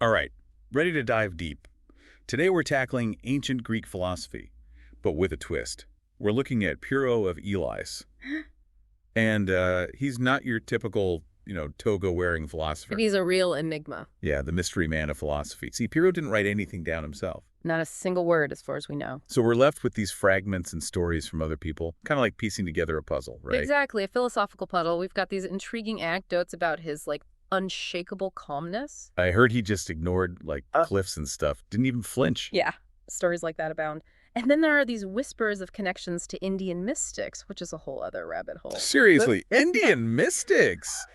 All right, ready to dive deep. Today we're tackling ancient Greek philosophy, but with a twist. We're looking at Pyrrho of Elais. And he's not your typical, toga-wearing philosopher. He's a real enigma. Yeah, the mystery man of philosophy. See, Pyrrho didn't write anything down himself. Not a single word as far as we know. So we're left with these fragments and stories from other people, kind of like piecing together a puzzle, right? Exactly, a philosophical puzzle. We've got these intriguing anecdotes about his, unshakable calmness. I heard he just ignored, cliffs and stuff. Didn't even flinch. Yeah, stories like that abound. And then there are these whispers of connections to Indian mystics, which is a whole other rabbit hole. Seriously, Indian mystics.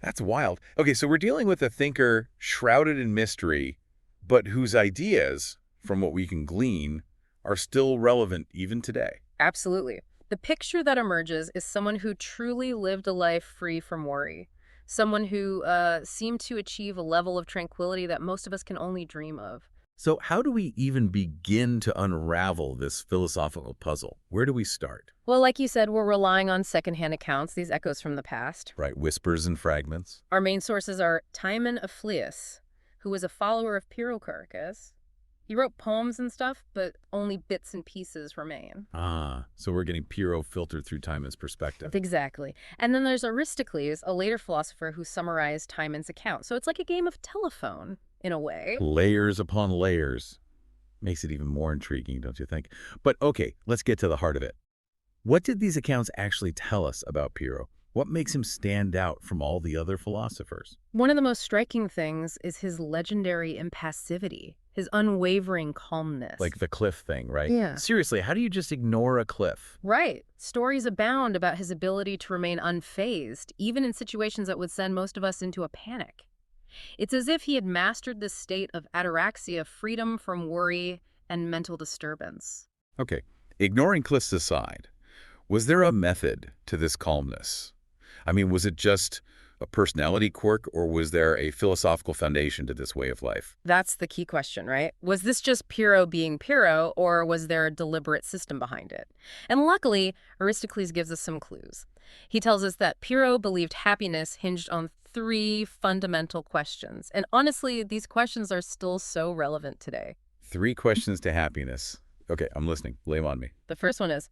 That's wild. Okay, so we're dealing with a thinker shrouded in mystery, but whose ideas, from what we can glean, are still relevant even today. Absolutely. The picture that emerges is someone who truly lived a life free from worry. Someone who seemed to achieve a level of tranquility that most of us can only dream of. So how do we even begin to unravel this philosophical puzzle? Where do we start? Well, like you said, we're relying on secondhand accounts, these echoes from the past. Right, whispers and fragments. Our main sources are Timon of Phlius, who was a follower of Pyrrho. He wrote poems and stuff, but only bits and pieces remain. Ah, so we're getting Pyrrho filtered through Timon's perspective. Exactly. And then there's Aristocles, a later philosopher who summarized Timon's account. So it's like a game of telephone, in a way. Layers upon layers. Makes it even more intriguing, don't you think? But okay, let's get to the heart of it. What did these accounts actually tell us about Pyrrho? What makes him stand out from all the other philosophers? One of the most striking things is his legendary impassivity, his unwavering calmness. Like the cliff thing, right? Yeah. Seriously, how do you just ignore a cliff? Right. Stories abound about his ability to remain unfazed, even in situations that would send most of us into a panic. It's as if he had mastered this state of ataraxia, freedom from worry and mental disturbance. Okay, ignoring cliffs aside, was there a method to this calmness? I mean, was it just a personality quirk, or was there a philosophical foundation to this way of life? That's the key question, right? Was this just Pyrrho being Pyrrho, or was there a deliberate system behind it? And luckily, Aristocles gives us some clues. He tells us that Pyrrho believed happiness hinged on 3 fundamental questions. And honestly, these questions are still so relevant today. 3 questions to happiness. Okay, I'm listening. Lay 'em on me. The first one is,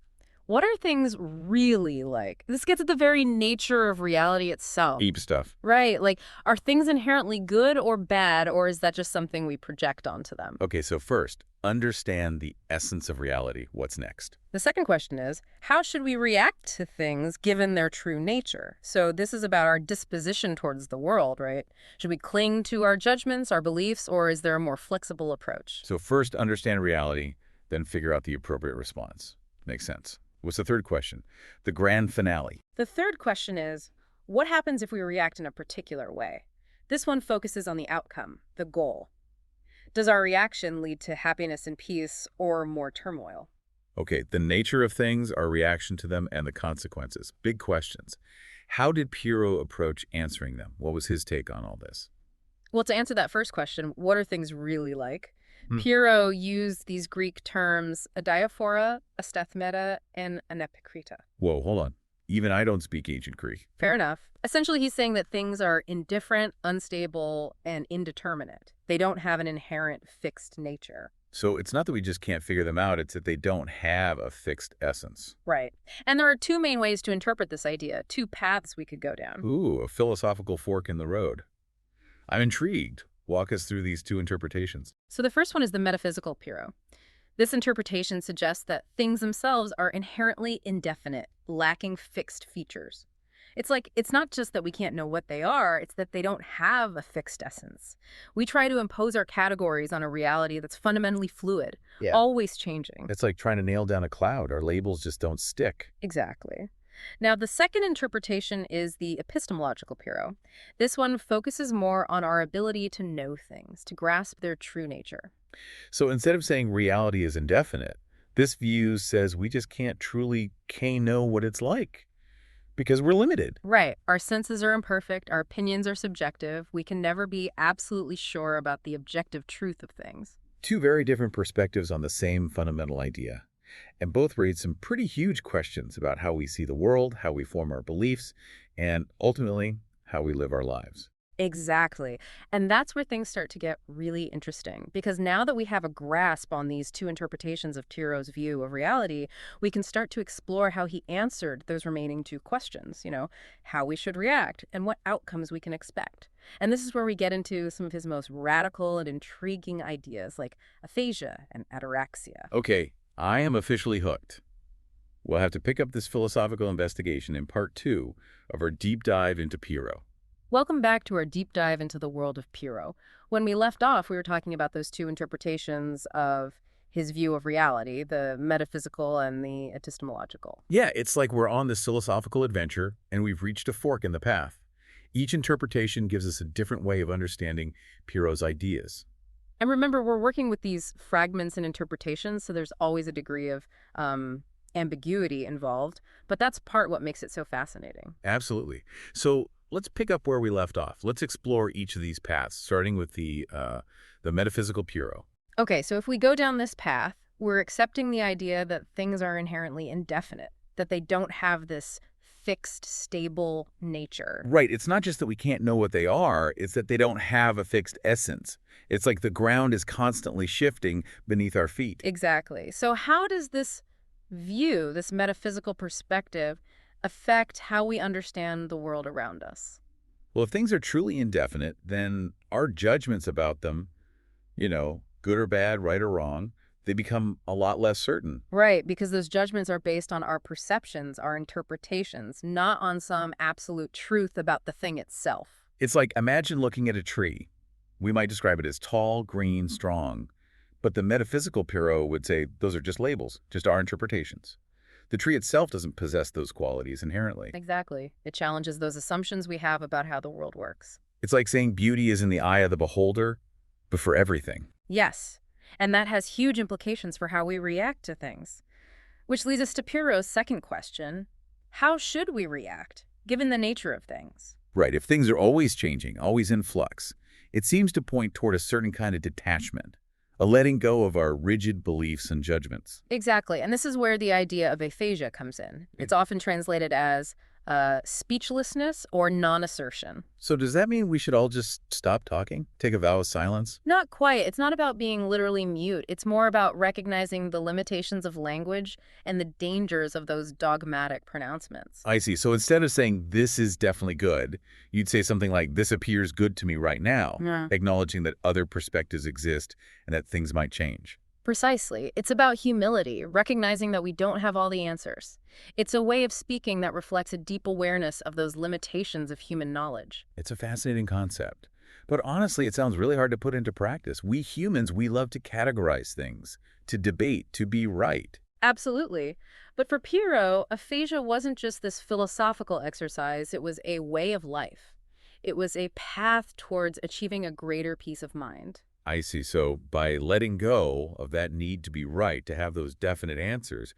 what are things really like? This gets at the very nature of reality itself. Deep stuff. Right. Are things inherently good or bad, or is that just something we project onto them? Okay, so first, understand the essence of reality. What's next? The second question is, how should we react to things given their true nature? So this is about our disposition towards the world, right? Should we cling to our judgments, our beliefs, or is there a more flexible approach? So first, understand reality, then figure out the appropriate response. Makes sense. What's the third question? The grand finale. The third question is, what happens if we react in a particular way? This one focuses on the outcome, the goal. Does our reaction lead to happiness and peace or more turmoil? Okay, the nature of things, our reaction to them, and the consequences. Big questions. How did Pyrrho approach answering them? What was his take on all this? Well, to answer that first question, what are things really like? Pyrrho used these Greek terms, adiaphora, asthmeta, and anapikrita. Whoa, hold on. Even I don't speak ancient Greek. Fair enough. Essentially, he's saying that things are indifferent, unstable, and indeterminate. They don't have an inherent fixed nature. So it's not that we just can't figure them out, it's that they don't have a fixed essence. Right. And there are 2 main ways to interpret this idea, 2 paths we could go down. Ooh, a philosophical fork in the road. I'm intrigued. Walk us through these 2 interpretations. So the first one is the metaphysical Pyrrho. This interpretation suggests that things themselves are inherently indefinite, lacking fixed features. It's not just that we can't know what they are, it's that they don't have a fixed essence. We try to impose our categories on a reality that's fundamentally fluid, always changing. It's like trying to nail down a cloud. Our labels just don't stick. Exactly. Now, the second interpretation is the epistemological Pyrrho. This one focuses more on our ability to know things, to grasp their true nature. So instead of saying reality is indefinite, this view says we just can't truly know what it's like because we're limited. Right. Our senses are imperfect. Our opinions are subjective. We can never be absolutely sure about the objective truth of things. 2 very different perspectives on the same fundamental idea. And both raise some pretty huge questions about how we see the world, how we form our beliefs, and ultimately, how we live our lives. Exactly. And that's where things start to get really interesting. Because now that we have a grasp on these two interpretations of Pyrrho's view of reality, we can start to explore how he answered those remaining two questions, how we should react and what outcomes we can expect. And this is where we get into some of his most radical and intriguing ideas like aphasia and ataraxia. Okay, I am officially hooked. We'll have to pick up this philosophical investigation in part 2 of our deep dive into Pyrrho. Welcome back to our deep dive into the world of Pyrrho. When we left off, we were talking about those two interpretations of his view of reality, the metaphysical and the epistemological. Yeah, it's like we're on this philosophical adventure and we've reached a fork in the path. Each interpretation gives us a different way of understanding Pyrrho's ideas. And remember, we're working with these fragments and interpretations, so there's always a degree of ambiguity involved, but that's part what makes it so fascinating. Absolutely. So let's pick up where we left off. Let's explore each of these paths, starting with the metaphysical Pyrrho. Okay, so if we go down this path, we're accepting the idea that things are inherently indefinite, that they don't have this fixed, stable nature. Right. It's not just that we can't know what they are, it's that they don't have a fixed essence. It's like the ground is constantly shifting beneath our feet. Exactly. So how does this view, this metaphysical perspective, affect how we understand the world around us? Well, if things are truly indefinite, then our judgments about them, good or bad, right or wrong, they become a lot less certain. Right, because those judgments are based on our perceptions, our interpretations, not on some absolute truth about the thing itself. It's like, imagine looking at a tree. We might describe it as tall, green, strong. But the metaphysical Pyrrho would say those are just labels, just our interpretations. The tree itself doesn't possess those qualities inherently. Exactly. It challenges those assumptions we have about how the world works. It's like saying beauty is in the eye of the beholder, but for everything. Yes, and that has huge implications for how we react to things. Which leads us to Pyrrho's second question. How should we react, given the nature of things? Right, if things are always changing, always in flux, it seems to point toward a certain kind of detachment, a letting go of our rigid beliefs and judgments. Exactly, and this is where the idea of aphasia comes in. It's often translated as speechlessness or non-assertion. So does that mean we should all just stop talking? Take a vow of silence? Not quite. It's not about being literally mute. It's more about recognizing the limitations of language and the dangers of those dogmatic pronouncements. I see. So instead of saying, this is definitely good, you'd say something like, this appears good to me right now, Yeah. acknowledging that other perspectives exist and that things might change. Precisely. It's about humility, recognizing that we don't have all the answers. It's a way of speaking that reflects a deep awareness of those limitations of human knowledge. It's a fascinating concept. But honestly, it sounds really hard to put into practice. We humans, we love to categorize things, to debate, to be right. Absolutely. But for Pyrrho, aphasia wasn't just this philosophical exercise, it was a way of life. It was a path towards achieving a greater peace of mind. I see. So by letting go of that need to be right, to have those definite answers,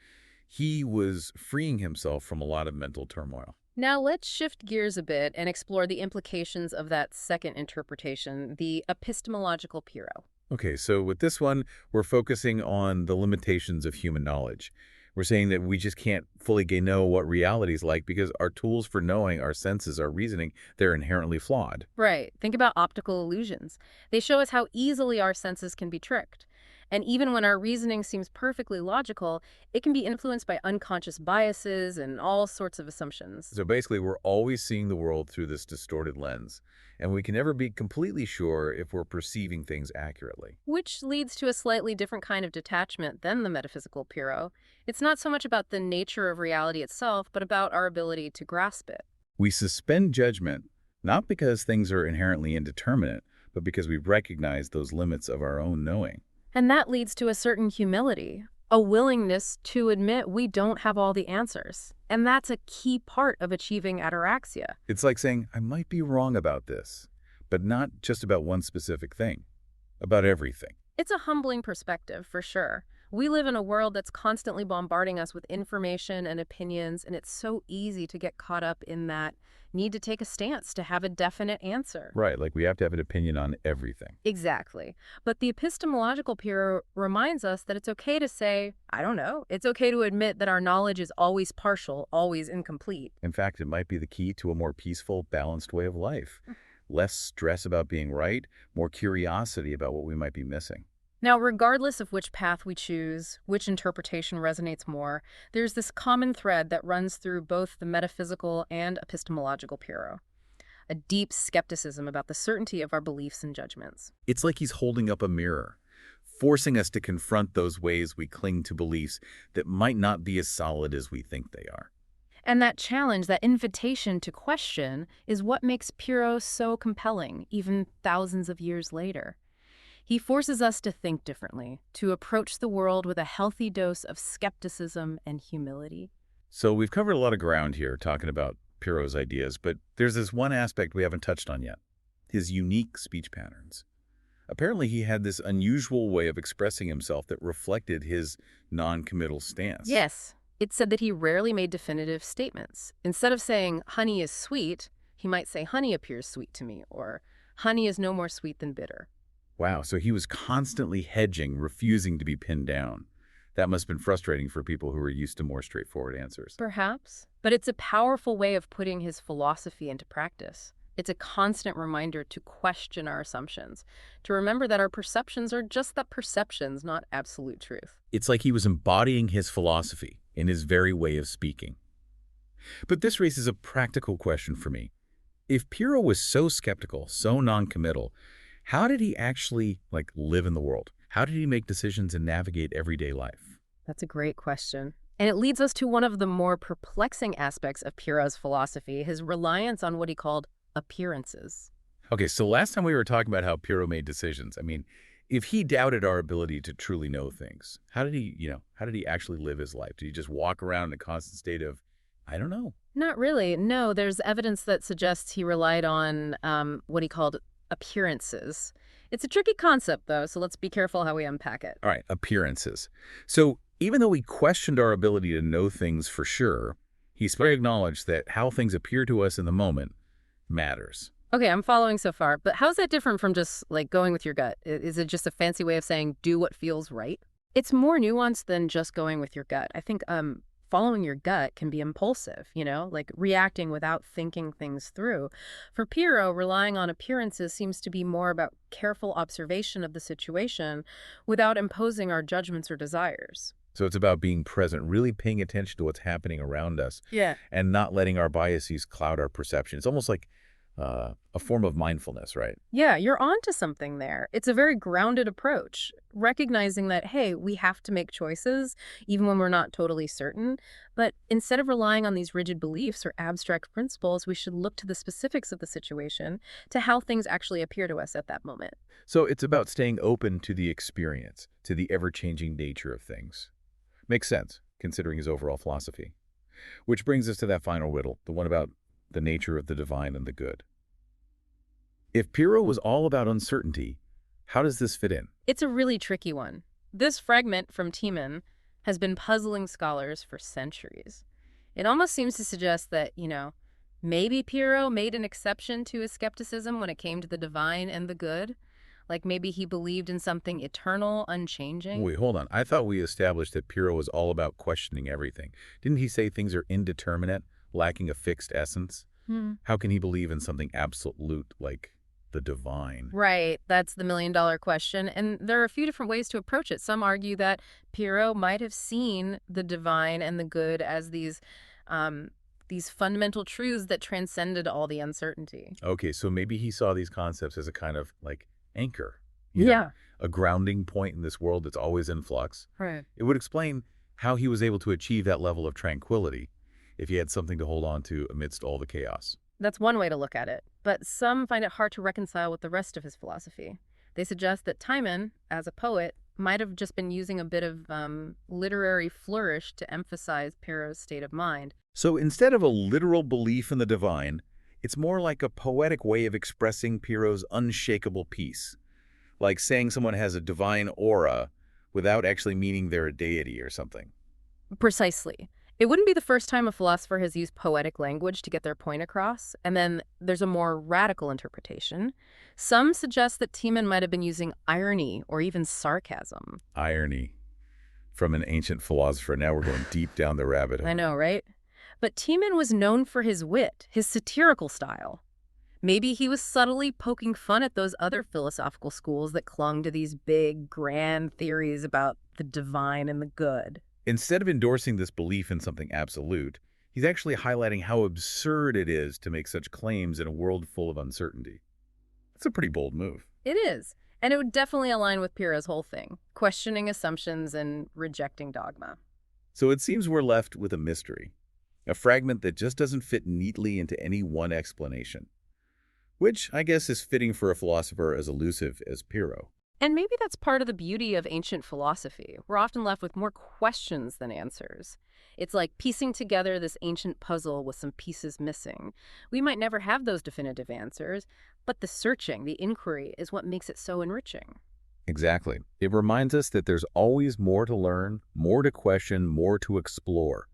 he was freeing himself from a lot of mental turmoil. Now let's shift gears a bit and explore the implications of that second interpretation, the epistemological Pyrrho. Okay, so with this one, we're focusing on the limitations of human knowledge. We're saying that we just can't fully know what reality is like because our tools for knowing, our senses, our reasoning, they're inherently flawed. Right. Think about optical illusions. They show us how easily our senses can be tricked. And even when our reasoning seems perfectly logical, it can be influenced by unconscious biases and all sorts of assumptions. So basically, we're always seeing the world through this distorted lens, and we can never be completely sure if we're perceiving things accurately. Which leads to a slightly different kind of detachment than the metaphysical Pyrrho. It's not so much about the nature of reality itself, but about our ability to grasp it. We suspend judgment, not because things are inherently indeterminate, but because we recognize those limits of our own knowing. And that leads to a certain humility, a willingness to admit we don't have all the answers. And that's a key part of achieving ataraxia. It's like saying, I might be wrong about this, but not just about one specific thing, about everything. It's a humbling perspective, for sure. We live in a world that's constantly bombarding us with information and opinions, and it's so easy to get caught up in that need to take a stance, to have a definite answer. Right, like we have to have an opinion on everything. Exactly. But the epistemological Pyrrho reminds us that it's okay to say, I don't know. It's okay to admit that our knowledge is always partial, always incomplete. In fact, it might be the key to a more peaceful, balanced way of life. Less stress about being right, more curiosity about what we might be missing. Now, regardless of which path we choose, which interpretation resonates more, there's this common thread that runs through both the metaphysical and epistemological Pyrrho, a deep skepticism about the certainty of our beliefs and judgments. It's like he's holding up a mirror, forcing us to confront those ways we cling to beliefs that might not be as solid as we think they are. And that challenge, that invitation to question, is what makes Pyrrho so compelling, even thousands of years later. He forces us to think differently, to approach the world with a healthy dose of skepticism and humility. So we've covered a lot of ground here talking about Pyrrho's ideas, but there's this one aspect we haven't touched on yet, his unique speech patterns. Apparently he had this unusual way of expressing himself that reflected his non-committal stance. Yes, it said that he rarely made definitive statements. Instead of saying, honey is sweet, he might say, honey appears sweet to me, or honey is no more sweet than bitter. Wow, so he was constantly hedging, refusing to be pinned down. That must have been frustrating for people who were used to more straightforward answers. Perhaps. But it's a powerful way of putting his philosophy into practice. It's a constant reminder to question our assumptions, to remember that our perceptions are just that, perceptions, not absolute truth. It's like he was embodying his philosophy in his very way of speaking. But this raises a practical question for me. If Pyrrho was so skeptical, so non-committal, how did he actually, live in the world? How did he make decisions and navigate everyday life? That's a great question. And it leads us to one of the more perplexing aspects of Pyrrho's philosophy, his reliance on what he called appearances. Okay, so last time we were talking about how Pyrrho made decisions. I mean, if he doubted our ability to truly know things, how did he actually live his life? Did he just walk around in a constant state of, I don't know? Not really. No, there's evidence that suggests he relied on what he called appearances. It's a tricky concept, though, so let's be careful how we unpack it. All right, appearances. So even though he questioned our ability to know things for sure, he still acknowledged that how things appear to us in the moment matters. Okay, I'm following so far, but how's that different from just, going with your gut? Is it just a fancy way of saying do what feels right? It's more nuanced than just going with your gut. I think following your gut can be impulsive, reacting without thinking things through. For Pyrrho, relying on appearances seems to be more about careful observation of the situation without imposing our judgments or desires. So it's about being present, really paying attention to what's happening around us, Yeah. and not letting our biases cloud our perception. It's almost like a form of mindfulness, right? Yeah, you're onto something there. It's a very grounded approach, recognizing that, hey, we have to make choices, even when we're not totally certain. But instead of relying on these rigid beliefs or abstract principles, we should look to the specifics of the situation, to how things actually appear to us at that moment. So it's about staying open to the experience, to the ever-changing nature of things. Makes sense, considering his overall philosophy. Which brings us to that final riddle, the one about the nature of the divine and the good. If Pyrrho was all about uncertainty, how does this fit in? It's a really tricky one. This fragment from Timon has been puzzling scholars for centuries. It almost seems to suggest that, maybe Pyrrho made an exception to his skepticism when it came to the divine and the good. Like maybe he believed in something eternal, unchanging. Wait, hold on. I thought we established that Pyrrho was all about questioning everything. Didn't he say things are indeterminate, lacking a fixed essence? How can he believe in something absolute like the divine? Right, that's the million-dollar question. And there are a few different ways to approach it. Some argue that Pyrrho might have seen the divine and the good as these fundamental truths that transcended all the uncertainty. Okay, so maybe he saw these concepts as a kind of anchor. Yeah. A grounding point in this world that's always in flux. Right. It would explain how he was able to achieve that level of tranquility if he had something to hold on to amidst all the chaos. That's one way to look at it, but some find it hard to reconcile with the rest of his philosophy. They suggest that Timon, as a poet, might have just been using a bit of literary flourish to emphasize Pyrrho's state of mind. So instead of a literal belief in the divine, it's more like a poetic way of expressing Pyrrho's unshakable peace, like saying someone has a divine aura without actually meaning they're a deity or something. Precisely. It wouldn't be the first time a philosopher has used poetic language to get their point across, and then there's a more radical interpretation. Some suggest that Timon might have been using irony or even sarcasm. Irony. From an ancient philosopher, now we're going deep down the rabbit hole. I know, right? But Timon was known for his wit, his satirical style. Maybe he was subtly poking fun at those other philosophical schools that clung to these big, grand theories about the divine and the good. Instead of endorsing this belief in something absolute, he's actually highlighting how absurd it is to make such claims in a world full of uncertainty. It's a pretty bold move. It is. And it would definitely align with Pyrrho's whole thing, questioning assumptions and rejecting dogma. So it seems we're left with a mystery, a fragment that just doesn't fit neatly into any one explanation, which I guess is fitting for a philosopher as elusive as Pyrrho. And maybe that's part of the beauty of ancient philosophy. We're often left with more questions than answers. It's like piecing together this ancient puzzle with some pieces missing. We might never have those definitive answers, but the searching, the inquiry, is what makes it so enriching. Exactly. It reminds us that there's always more to learn, more to question, more to explore.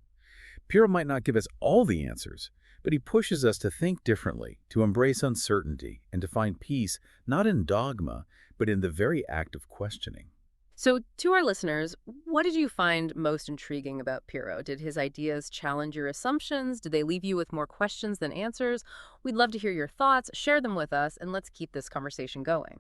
Pyrrho might not give us all the answers, but he pushes us to think differently, to embrace uncertainty, and to find peace not in dogma, but in the very act of questioning. So, to our listeners, what did you find most intriguing about Pyrrho? Did his ideas challenge your assumptions? Did they leave you with more questions than answers? We'd love to hear your thoughts. Share them with us, and let's keep this conversation going.